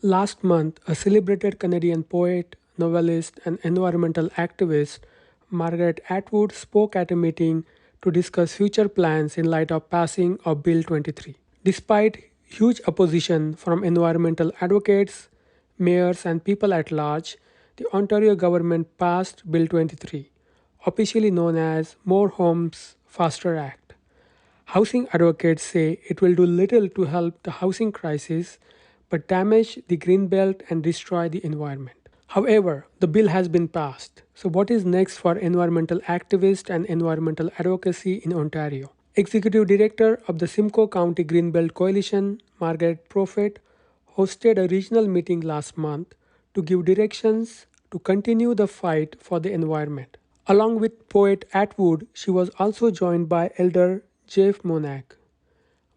Last month, a celebrated Canadian poet, novelist, and environmental activist, Margaret Atwood, spoke at a meeting to discuss future plans in light of passing of Bill 23. Despite huge opposition from environmental advocates, mayors, and people at large, the Ontario government passed Bill 23, officially known as More Homes Faster Act. Housing advocates say it will do little to help the housing crisis but damage the Greenbelt and destroy the environment. However, the bill has been passed. So, what is next for environmental activists and environmental advocacy in Ontario? Executive Director of the Simcoe County Greenbelt Coalition, Margaret Prophet, hosted a regional meeting last month to give directions to continue the fight for the environment. Along with poet Atwood, she was also joined by Elder Jeff Monague.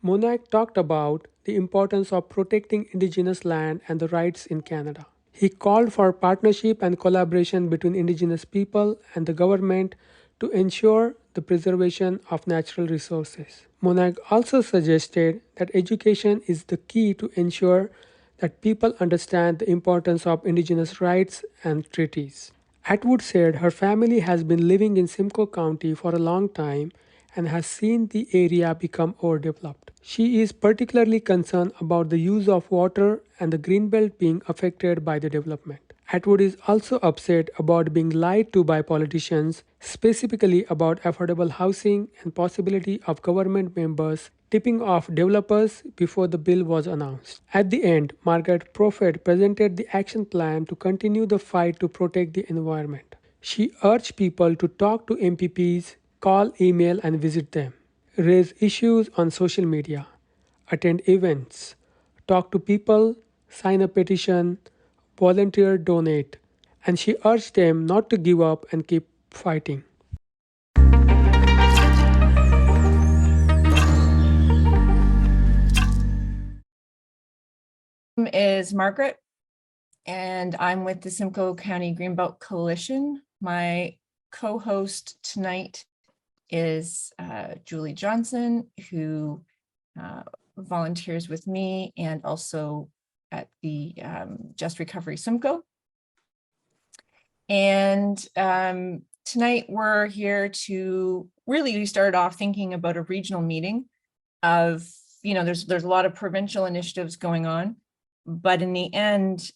Monague talked about the importance of protecting Indigenous land and the rights in Canada. He called for partnership and collaboration between Indigenous people and the government to ensure the preservation of natural resources. Monague also suggested that education is the key to ensure that people understand the importance of Indigenous rights and treaties. Atwood said her family has been living in Simcoe County for a long time and has seen the area become overdeveloped. She is particularly concerned about the use of water and the Greenbelt being affected by the development. Atwood is also upset about being lied to by politicians, specifically about affordable housing and possibility of government members tipping off developers before the bill was announced. At the end, Margaret Prophet presented the action plan to continue the fight to protect the environment. She urged people to talk to MPPs, call, email, and visit them, raise issues on social media, attend events, talk to people, sign a petition, volunteer, donate, and she urged them not to give up and keep fighting. Is Margaret, and I'm with the Simcoe County Greenbelt Coalition. My co-host tonight is Julie Johnson, who volunteers with me and also at the Just Recovery Simcoe. And tonight we're here to really, we started off thinking about a regional meeting of, there's a lot of provincial initiatives going on, but in the end,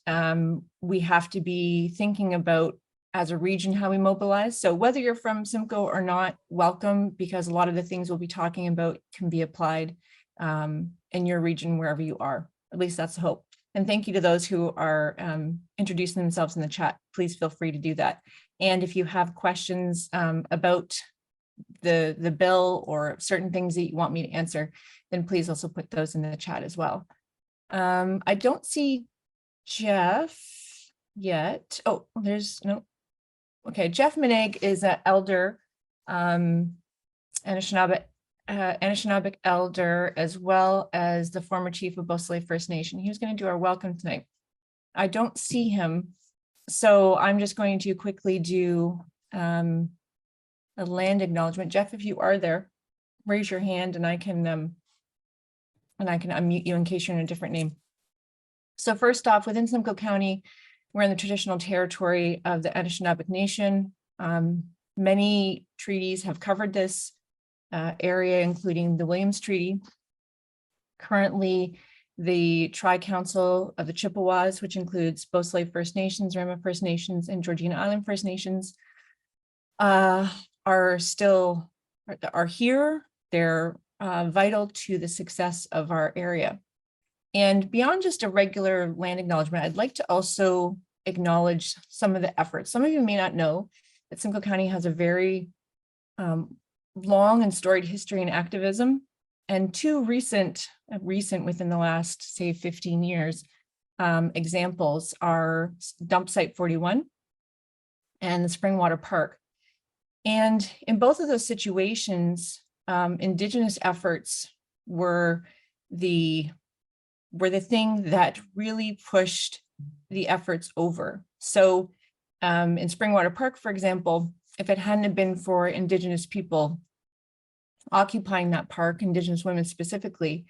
we have to be thinking about as a region how we mobilize. So whether you're from Simcoe or not, welcome, because a lot of the things we'll be talking about can be applied in your region wherever you are. At least that's the hope. And thank you to those who are introducing themselves in the chat. Please feel free to do that. And if you have questions about the bill or certain things that you want me to answer, then please also put those in the chat as well. I don't see Jeff yet. Oh, there's no. Okay, Jeff Monague is an elder, Anishinaabe elder, as well as the former chief of Beausoleil First Nation. He was going to do our welcome tonight. I don't see him, so I'm just going to quickly do a land acknowledgement. Jeff, if you are there, raise your hand and I can unmute you in case you're in a different name. So first off, within Simcoe County, we're in the traditional territory of the Anishinaabe Nation. Many treaties have covered this area, including the Williams Treaty. Currently, the Tri-Council of the Chippewas, which includes Beausoleil First Nations, Rama First Nations, and Georgina Island First Nations, are here. They're vital to the success of our area. And beyond just a regular land acknowledgement, I'd like to also acknowledge some of the efforts. Some of you may not know that Simcoe County has a very long and storied history in activism, and two recent within the last, say, 15 years, examples are Dump Site 41 and the Springwater Park. And in both of those situations, Indigenous efforts were the thing that really pushed the efforts over. So in Springwater Park, for example, if it hadn't been for Indigenous people occupying that park, Indigenous women specifically,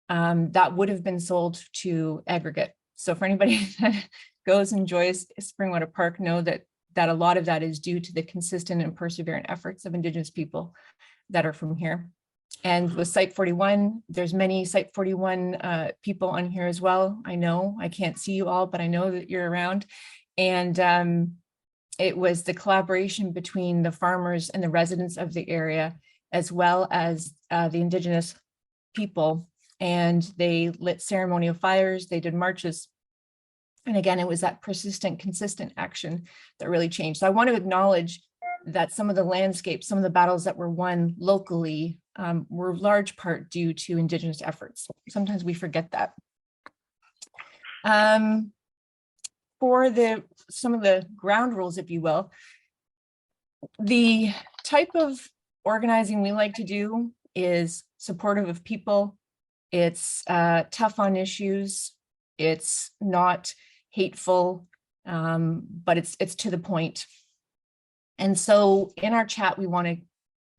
that would have been sold to aggregate. So for anybody that goes and enjoys Springwater Park, know that a lot of that is due to the consistent and perseverant efforts of Indigenous people that are from here. And with Site 41, there's many Site 41 people on here as well. I know I can't see you all, but I know that you're around. And it was the collaboration between the farmers and the residents of the area, as well as the Indigenous people. And they lit ceremonial fires, they did marches. And again, it was that persistent, consistent action that really changed. So I want to acknowledge that some of the landscapes, some of the battles that were won locally were large part due to Indigenous efforts. Sometimes we forget that. For some of the ground rules, if you will, the type of organizing we like to do is supportive of people. It's tough on issues. It's not hateful, but it's to the point. And so in our chat, we want to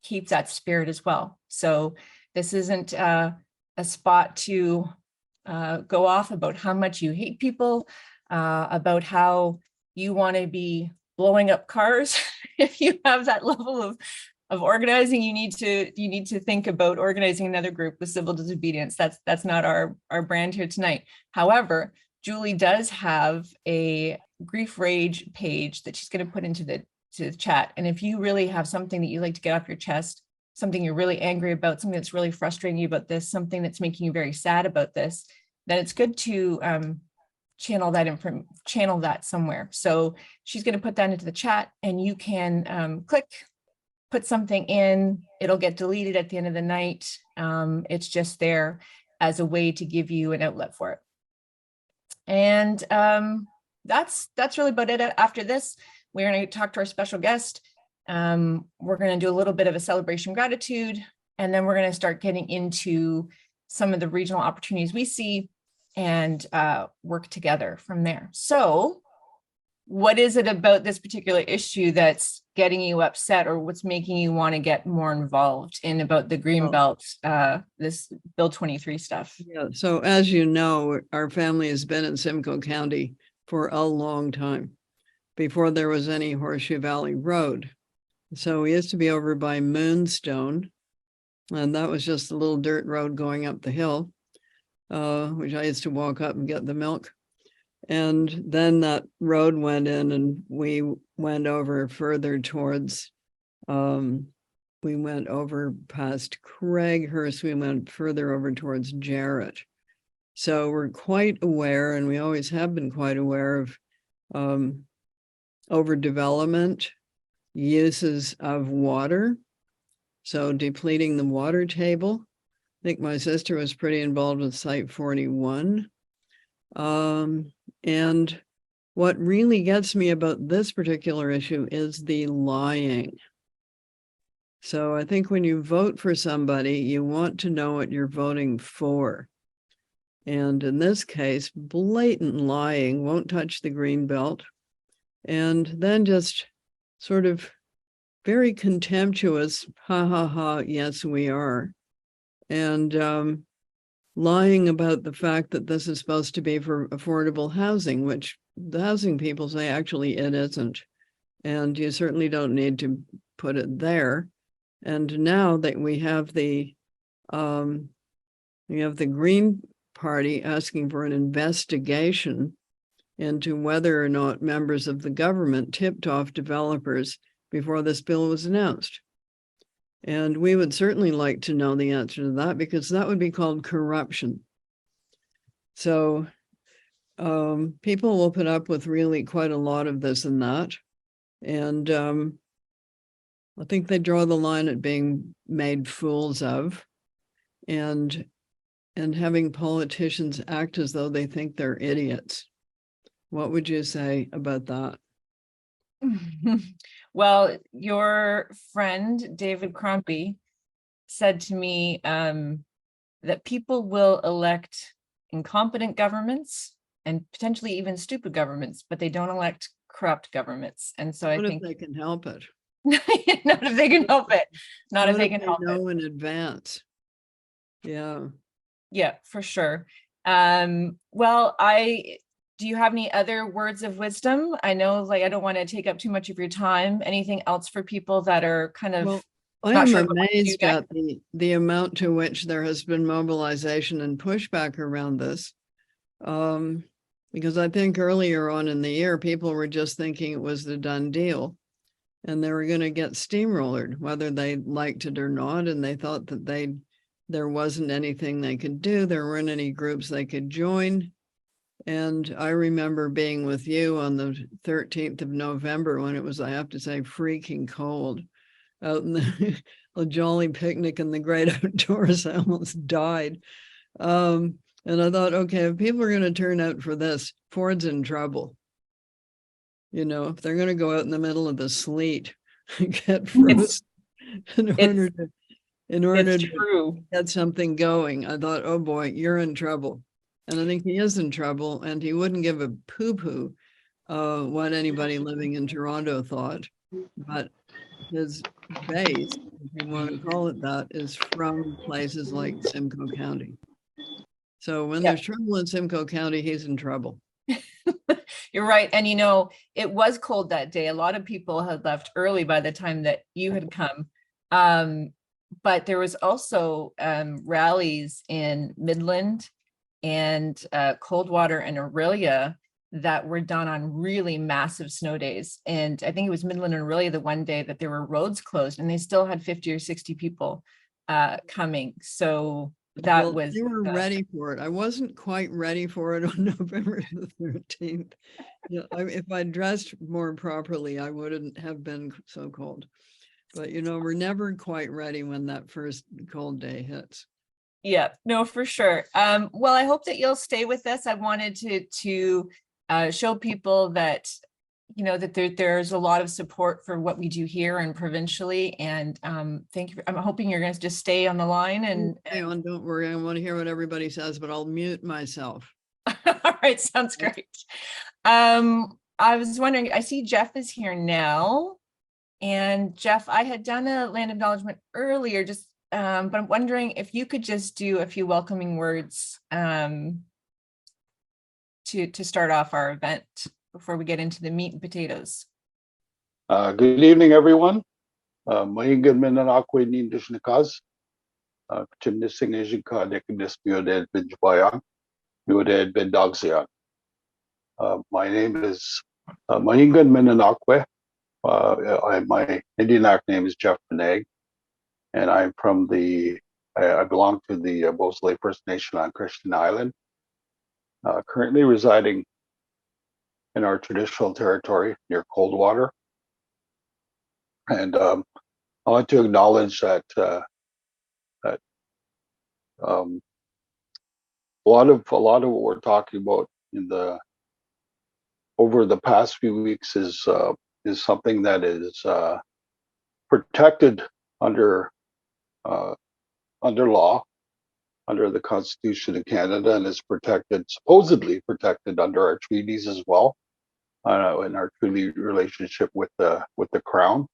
keep that spirit as well. So this isn't a spot to go off about how much you hate people, about how you want to be blowing up cars. If you have that level of organizing, you need to think about organizing another group with civil disobedience. That's not our brand here tonight. However, Julie does have a grief rage page that she's going to put into the chat. And if you really have something that you like to get off your chest, something you're really angry about, something that's really frustrating you about this, something that's making you very sad about this, then it's good to channel that somewhere. So she's going to put that into the chat, and you can put something in. It'll get deleted at the end of the night. It's just there as a way to give you an outlet for it. And that's really about it. After this, we're going to talk to our special guest. We're going to do a little bit of a celebration gratitude, and then we're going to start getting into some of the regional opportunities we see and work together from there. So what is it about this particular issue that's getting you upset, or what's making you want to get more involved in about the Greenbelt, this Bill 23 stuff? Yeah, so as you know, our family has been in Simcoe County for a long time, before there was any Horseshoe Valley Road. So we used to be over by Moonstone, and that was just a little dirt road going up the hill, which I used to walk up and get the milk. And then that road went in, and we went over further towards, we went over past Craighurst, we went further over towards Jarrett. So we're quite aware, and we always have been quite aware of overdevelopment, uses of water, so depleting the water table. I think my sister was pretty involved with Site 41. And what really gets me about this particular issue is the lying. So I think when you vote for somebody, you want to know what you're voting for. And in this case, blatant lying, won't touch the Greenbelt. And then just sort of very contemptuous, ha ha ha, yes, we are. And lying about the fact that this is supposed to be for affordable housing, which the housing people say actually it isn't. And you certainly don't need to put it there. And now that we have the Green Party asking for an investigation into whether or not members of the government tipped off developers before this bill was announced. And we would certainly like to know the answer to that, because that would be called corruption. So people will put up with really quite a lot of this and that. And I think they draw the line at being made fools of, and having politicians act as though they think they're idiots. What would you say about that? Well, your friend, David Crombie, said to me that people will elect incompetent governments and potentially even stupid governments, but they don't elect corrupt governments. And so I think they can help it. Not if they can help it. Not if they can help it. Know in advance. Yeah. Yeah, for sure. Well, do you have any other words of wisdom? I know, like, I don't want to take up too much of your time. Anything else for people that are kind of Well, I not am sure what to do amazed next? at the amount to which there has been mobilization and pushback around this. Because I think earlier on in the year, people were just thinking it was the done deal and they were going to get steamrollered, whether they liked it or not. And they thought that there wasn't anything they could do. There weren't any groups they could join. And I remember being with you on the 13th of November when it was, I have to say, freaking cold out in a jolly picnic in the great outdoors. I almost died. And I thought, okay, if people are going to turn out for this, Ford's in trouble. You know, if they're going to go out in the middle of the sleet and get frozen in order to get something going, I thought, oh boy, you're in trouble. And I think he is in trouble, and he wouldn't give a poo-poo what anybody living in Toronto thought. But his base, if you want to call it that, is from places like Simcoe County. So when there's trouble in Simcoe County, he's in trouble. You're right. And, you know, it was cold that day. A lot of people had left early by the time that you had come. But there was also rallies in Midland and Coldwater and Aurelia that were done on really massive snow days. And I think it was Midland and Aurelia the one day that there were roads closed and they still had 50 or 60 people coming. So that was, they were ready for it. I wasn't quite ready for it on November the 13th. Yeah, if I dressed more properly, I wouldn't have been so cold. But, you know, we're never quite ready when that first cold day hits. Yeah, no, for sure. Well, I hope that you'll stay with us. I wanted to show people that, you know, that there's a lot of support for what we do here and provincially. And thank you. I'm hoping you're going to just stay on the line and don't worry. I want to hear what everybody says, but I'll mute myself. All right, sounds great. I was wondering, I see Jeff is here now. And Jeff, I had done a land acknowledgement earlier, just but I'm wondering if you could just do a few welcoming words to start off our event before we get into the meat and potatoes. Good evening, everyone. Maingad Minanakwe Nindishnikaz, Chimnising Ejika Dekindis Bioded Binjbayang, Bioded Bendagzian. My name is Maingad Minanakwe. My Indian name is Jeff Monague, and I'm from I belong to the Beausoleil First Nation on Christian Island, currently residing in our traditional territory near Coldwater. And I want to acknowledge that a lot of what we're talking about over the past few weeks is something that is protected under law, under the Constitution of Canada, and is supposedly protected under our treaties as well, in our treaty relationship with the Crown.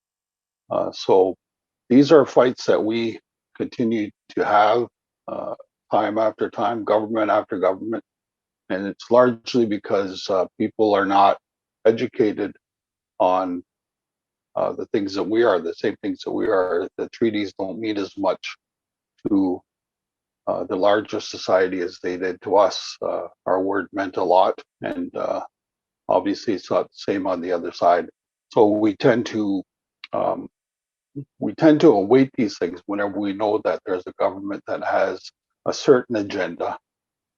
So these are fights that we continue to have time after time, government after government, and it's largely because people are not educated on the things that we are, the same things that we are. The treaties don't mean as much to the larger society as they did to us. Our word meant a lot, and obviously it's not the same on the other side. So we tend to await these things whenever we know that there's a government that has a certain agenda,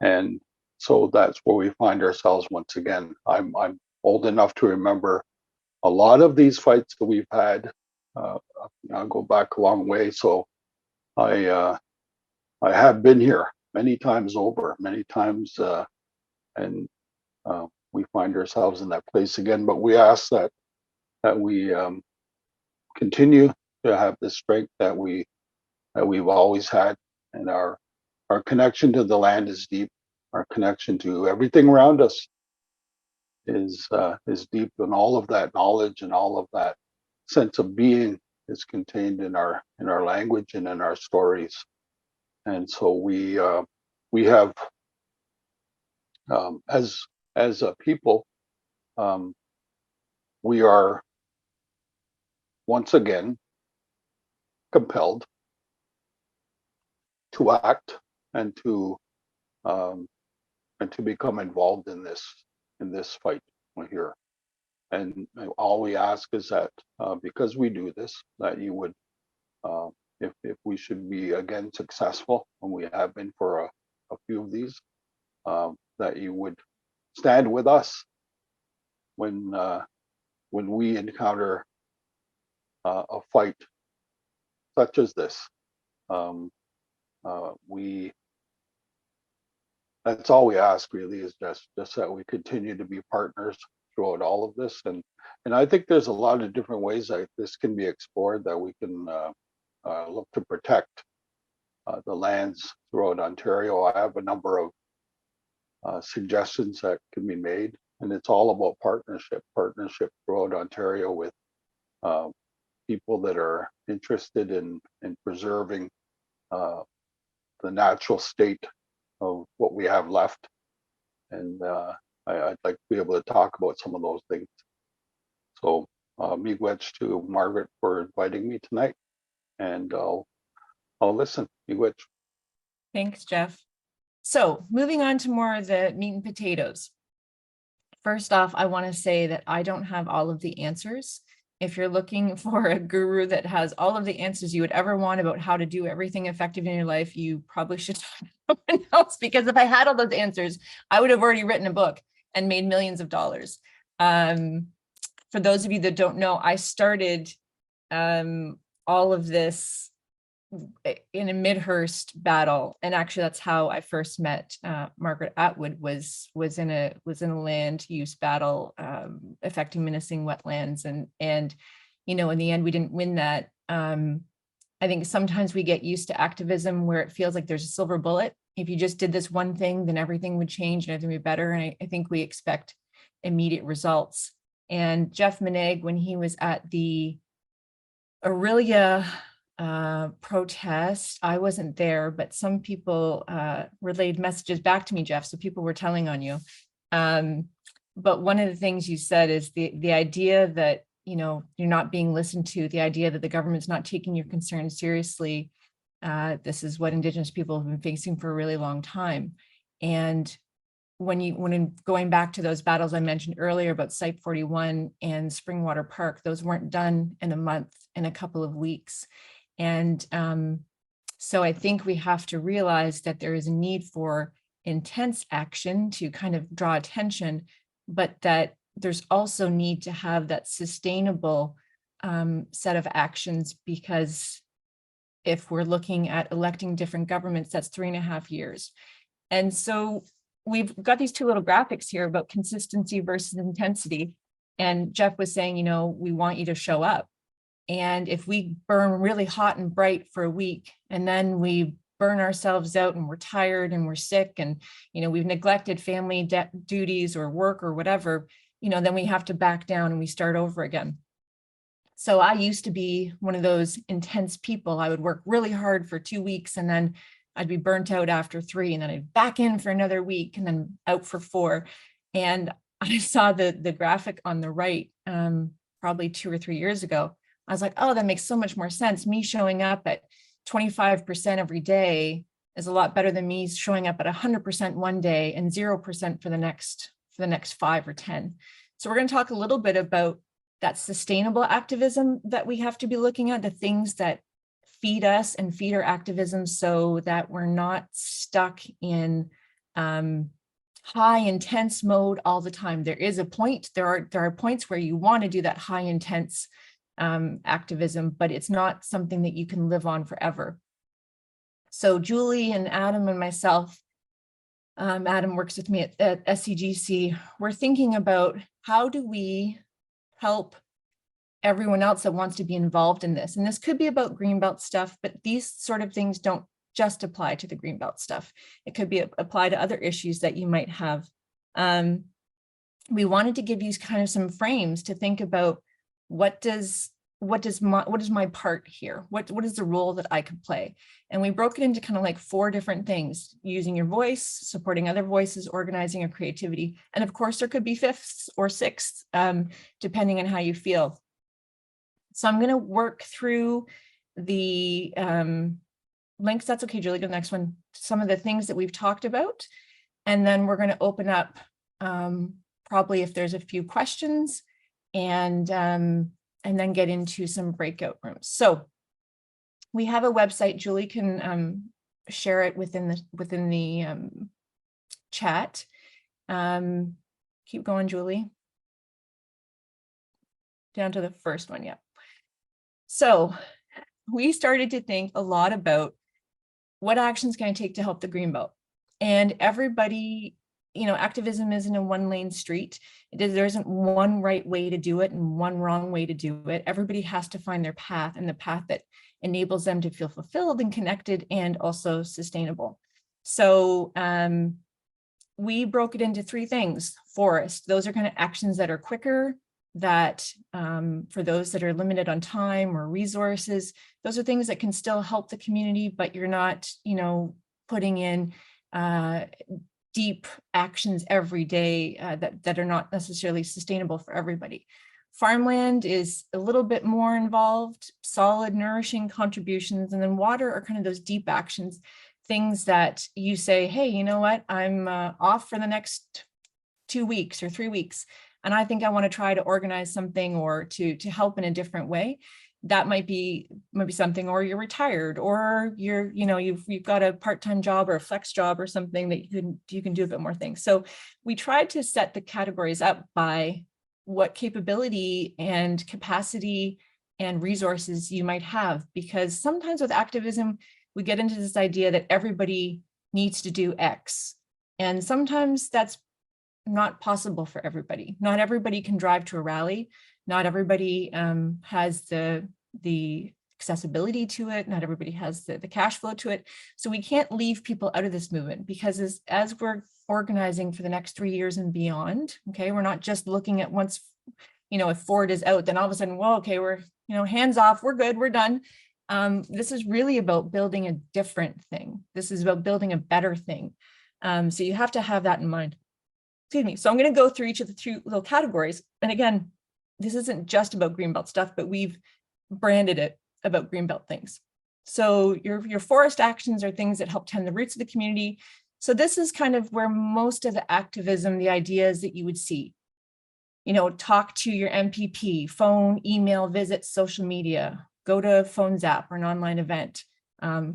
and so that's where we find ourselves once again. I'm old enough to remember a lot of these fights that we've had. I'll go back a long way, so I have been here many times over, and we find ourselves in that place again. But we ask that we continue to have the strength that we've always had, and our connection to the land is deep. Our connection to everything around us is deep, and all of that knowledge and all of that sense of being is contained in our language and in our stories. And so we have, as as a people, we are once again compelled to act and to become involved in this fight here. And all we ask is that because we do this, that you would, if we should be again successful, and we have been for a few of these, that you would stand with us when we encounter a fight such as this. That's all we ask, really, is just that we continue to be partners throughout all of this. And I think there's a lot of different ways that this can be explored, that we can look to protect the lands throughout Ontario. I have a number of suggestions that can be made, and it's all about partnership throughout Ontario with people that are interested in preserving the natural state of what we have left. And I'd like to be able to talk about some of those things. So miigwech to Margaret for inviting me tonight, and I'll listen. Miigwech. Thanks, Jeff. So moving on to more of the meat and potatoes. First off, I want to say that I don't have all of the answers. If you're looking for a guru that has all of the answers you would ever want about how to do everything effective in your life, you probably should talk to someone else, because if I had all those answers, I would have already written a book and made millions of dollars. For those of you that don't know, I started all of this in a Midhurst battle, and actually that's how I first met Margaret Atwood. Was in a land use battle affecting menacing wetlands, and you know, in the end we didn't win that. I think sometimes we get used to activism where it feels like there's a silver bullet. If you just did this one thing, then everything would change and everything would be better. And I think we expect immediate results. And Jeff Monague, when he was at the Aurelia protest, I wasn't there, but some people relayed messages back to me, Jeff, so people were telling on you. But one of the things you said is the idea that, you know, you're not being listened to, the idea that the government's not taking your concerns seriously. This is what Indigenous people have been facing for a really long time. And when going back to those battles I mentioned earlier about Site 41 and Springwater Park, those weren't done in a month, in a couple of weeks. And so I think we have to realize that there is a need for intense action to kind of draw attention, but that there's also need to have that sustainable set of actions, because if we're looking at electing different governments, that's 3.5 years. And so we've got these two little graphics here about consistency versus intensity. And Jeff was saying, you know, we want you to show up. And if we burn really hot and bright for a week, and then we burn ourselves out and we're tired and we're sick, and, you know, we've neglected family duties or work or whatever, you know, then we have to back down and we start over again. So I used to be one of those intense people. I would work really hard for 2 weeks, and then I'd be burnt out after 3, and then I'd back in for another week, and then out for 4. And I saw the graphic on the right, probably 2 or 3 years ago. I was like, oh, that makes so much more sense. Me showing up at 25% every day is a lot better than me showing up at 100% one day and 0% for the next 5 or 10. So we're going to talk a little bit about that sustainable activism that we have to be looking at, the things that feed us and feed our activism, so that we're not stuck in high intense mode all the time. There is a point, there are points where you want to do that high intense activism, but it's not something that you can live on forever. So Julie and Adam and myself, Adam works with me at SCGC, we're thinking about how do we help everyone else that wants to be involved in this. And this could be about Greenbelt stuff, but these sort of things don't just apply to the Greenbelt stuff. It could be apply to other issues that you might have. We wanted to give you kind of some frames to think about, what does what is my part here? What is the role that I could play? And we broke it into kind of like 4 different things: using your voice, supporting other voices, organizing your creativity. And of course, there could be 5th or 6th, depending on how you feel. So I'm going to work through the links. That's okay, Julie, go to the next one. Some of the things that we've talked about. And then we're going to open up probably if there's a few questions, and then get into some breakout rooms. So we have a website. Julie can share it within the chat. Keep going, Julie. Down to the first one, yeah. So we started to think a lot about what actions can I take to help the Greenbelt. And everybody, activism isn't a 1-lane street. There isn't one right way to do it and one wrong way to do it. Everybody has to find their path, and the path that enables them to feel fulfilled and connected and also sustainable. So we broke it into 3 things. Forest, those are kind of actions that are quicker, that for those that are limited on time or resources, those are things that can still help the community, but you're not, putting in deep actions every day that are not necessarily sustainable for everybody. Farmland is a little bit more involved, solid, nourishing contributions. And then water are kind of those deep actions, things that you say, hey, you know what, I'm off for the next 2 weeks or 3 weeks, and I think I want to try to organize something or to help in a different way. That might be something, or you're retired, or you've got a part-time job or a flex job or something that you can do a bit more things. So we tried to set the categories up by what capability and capacity and resources you might have, because sometimes with activism, we get into this idea that everybody needs to do X. And sometimes that's not possible for everybody. Not everybody can drive to a rally. Not everybody has the accessibility to it. Not everybody has the cash flow to it. So we can't leave people out of this movement, because as we're organizing for the next 3 years and beyond, okay, we're not just looking at once, if Ford is out, then all of a sudden, well, okay, we're, hands off, we're good, we're done. This is really about building a different thing. This is about building a better thing. So you have to have that in mind. Excuse me. So I'm going to go through each of the 2 little categories. And again, this isn't just about Greenbelt stuff, but we've branded it about Greenbelt things. So your forest actions are things that help tend the roots of the community. So this is kind of where most of the activism, the ideas that you would see, talk to your MPP, phone, email, visit social media, go to Phone Zap or an online event,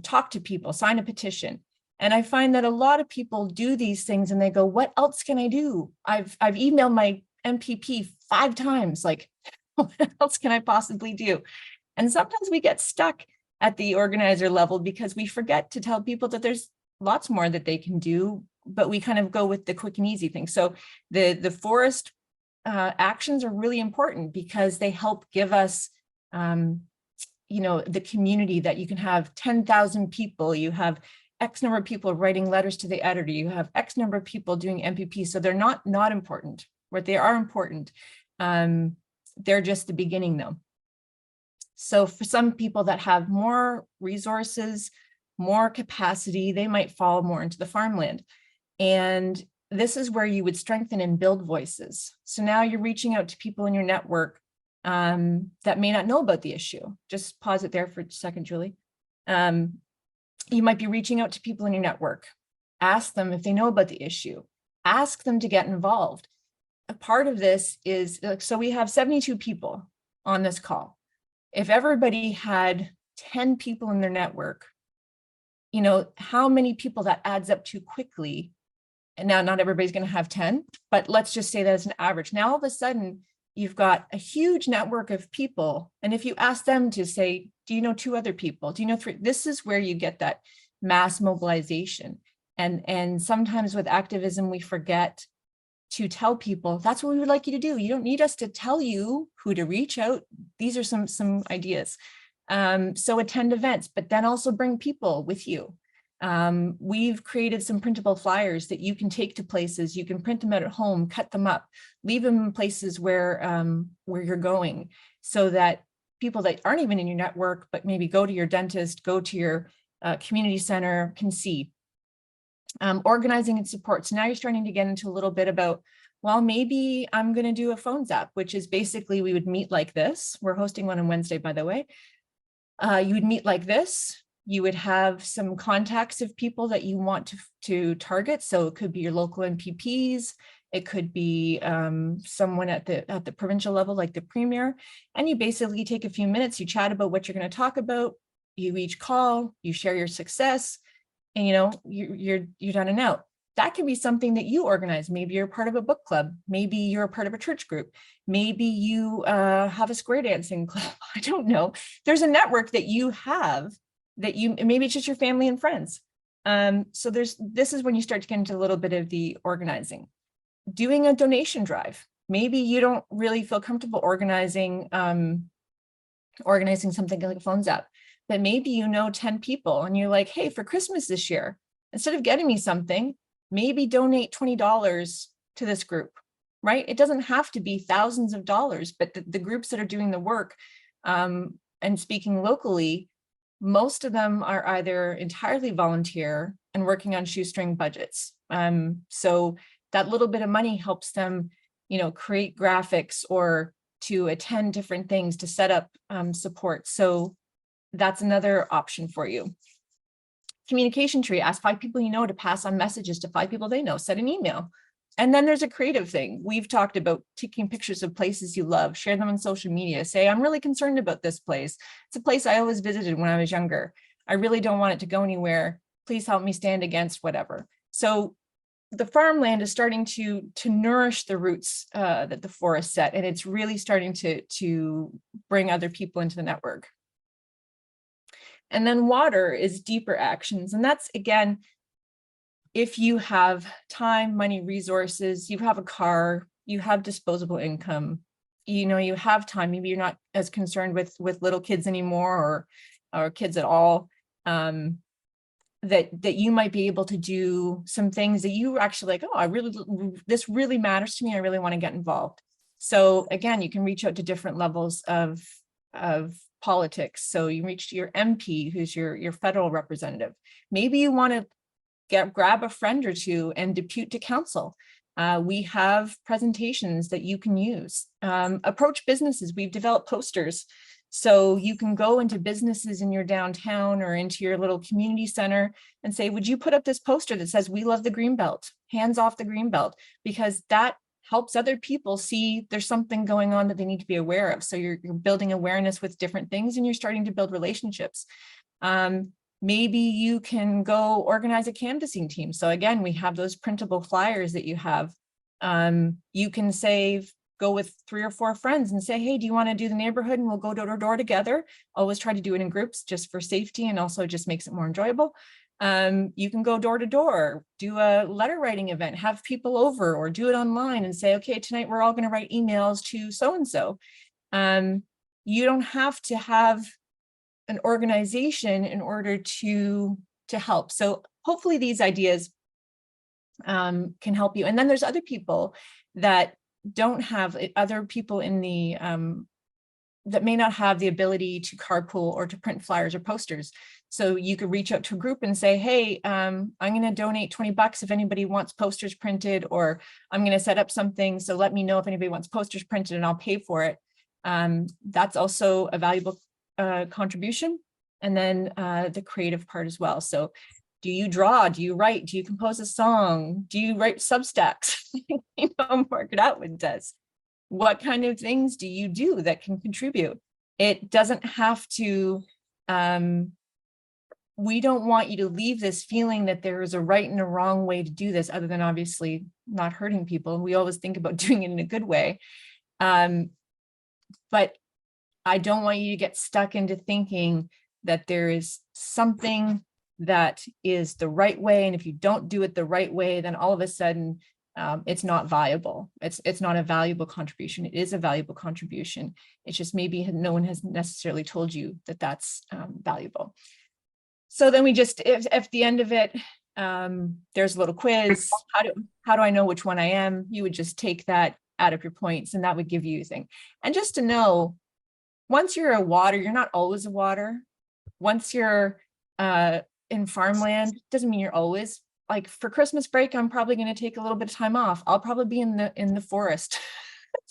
talk to people, sign a petition. And I find that a lot of people do these things and they go, what else can I do? I've emailed my MPP 5 times. Like, what else can I possibly do? And sometimes we get stuck at the organizer level because we forget to tell people that there's lots more that they can do, but we kind of go with the quick and easy thing. So the forest actions are really important because they help give us, the community that you can have 10,000 people, you have X number of people writing letters to the editor, you have X number of people doing MPP. So they're not important, but they are important. They're just the beginning though. So for some people that have more resources, more capacity, they might fall more into the farmland. And this is where you would strengthen and build voices. So now you're reaching out to people in your network that may not know about the issue. Just pause it there for a second, Julie. You might be reaching out to people in your network. Ask them if they know about the issue. Ask them to get involved. A part of this is, so we have 72 people on this call. If everybody had 10 people in their network, how many people that adds up to quickly. And now not everybody's going to have 10, but let's just say that as an average. Now all of a sudden, you've got a huge network of people. And if you ask them to say, do you know 2 other people? Do you know 3? This is where you get that mass mobilization. And sometimes with activism, we forget to tell people, that's what we would like you to do. You don't need us to tell you who to reach out. These are some ideas. So attend events, but then also bring people with you. We've created some printable flyers that you can take to places. You can print them out at home, cut them up, leave them in places where you're going, so that people that aren't even in your network, but maybe go to your dentist, go to your community center, can see. Organizing and support. So now you're starting to get into a little bit about, well, maybe I'm going to do a phones app, which is basically we would meet like this. We're hosting one on Wednesday, by the way. You would meet like this. You would have some contacts of people that you want to target. So it could be your local MPPs. It could be someone at the provincial level, like the premier. And you basically take a few minutes, you chat about what you're going to talk about. You each call, you share your success, and you're done and out. That can be something that you organize. Maybe you're part of a book club. Maybe you're a part of a church group. Maybe you have a square dancing club. I don't know. There's a network that you have that maybe it's just your family and friends. So this is when you start to get into a little bit of the organizing. Doing a donation drive. Maybe you don't really feel comfortable organizing something like a phones app, but maybe 10 people and you're like, hey, for Christmas this year, instead of getting me something, maybe donate $20 to this group, right? It doesn't have to be thousands of dollars, but the groups that are doing the work and speaking locally, most of them are either entirely volunteer and working on shoestring budgets. So that little bit of money helps them, create graphics or to attend different things, to set up support. So that's another option for you. Communication tree, ask 5 people you know to pass on messages to 5 people they know, send an email. And then there's a creative thing. We've talked about taking pictures of places you love, share them on social media, say, I'm really concerned about this place. It's a place I always visited when I was younger. I really don't want it to go anywhere. Please help me stand against whatever. So the farmland is starting to nourish the roots that the forest set, and it's really starting to bring other people into the network. And then water is deeper actions. And that's, again, if you have time, money, resources, you have a car, you have disposable income, you have time, maybe you're not as concerned with little kids anymore or kids at all, that you might be able to do some things that you actually like, oh, this really matters to me. I really want to get involved. So again, you can reach out to different levels of politics. So you reach to your MP, who's your federal representative. Maybe you want to grab a friend or two and depute to council. We have presentations that you can use. Approach businesses. We've developed posters. So you can go into businesses in your downtown or into your little community center and say, would you put up this poster that says, we love the Greenbelt, hands off the Greenbelt, because that helps other people see there's something going on that they need to be aware of. So you're building awareness with different things and you're starting to build relationships. Maybe you can go organize a canvassing team. So again, we have those printable flyers that you have. You can go with 3 or 4 friends and say, hey, do you want to do the neighborhood? And we'll go door to door together. Always try to do it in groups just for safety and also just makes it more enjoyable. You can go door to door, do a letter writing event, have people over, or do it online and say, okay, tonight we're all going to write emails to so-and-so. You don't have to have an organization in order to help. So hopefully these ideas can help you. And then there's other people that don't have other people in the that may not have the ability to carpool or to print flyers or posters. So you could reach out to a group and say, hey, I'm going to donate $20 if anybody wants posters printed, or I'm going to set up something. So let me know if anybody wants posters printed and I'll pay for it. That's also a valuable contribution. And then the creative part as well. So do you draw? Do you write? Do you compose a song? Do you write Substacks? Margaret Atwood does. What kind of things do you do that can contribute? It doesn't have to, we don't want you to leave this feeling that there is a right and a wrong way to do this, other than obviously not hurting people. We always think about doing it in a good way. But I don't want you to get stuck into thinking that there is something that is the right way. And if you don't do it the right way, then all of a sudden it's not viable. It's not a valuable contribution. It is a valuable contribution. It's just maybe no one has necessarily told you that that's valuable. So then we just, if at the end of it, there's a little quiz. How do I know which one I am? You would just take that, add up your points, and that would give you a thing. And just to know, once you're a water, you're not always a water. Once you're in farmland, doesn't mean you're always. Like for Christmas break, I'm probably going to take a little bit of time off. I'll probably be in the forest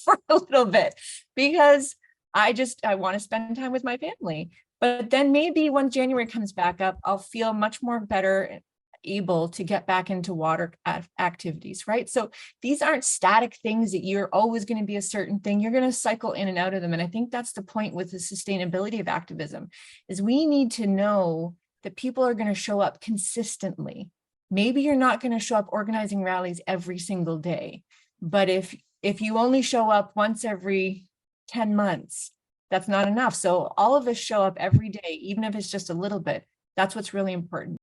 for a little bit because I want to spend time with my family. But then maybe when January comes back up, I'll feel much more better able to get back into water activities, right? So these aren't static things that you're always going to be a certain thing. You're going to cycle in and out of them. And I think that's the point with the sustainability of activism, is we need to know that people are going to show up consistently. Maybe you're not going to show up organizing rallies every single day, but if you only show up once every 10 months, that's not enough. So all of us show up every day, even if it's just a little bit. That's what's really important.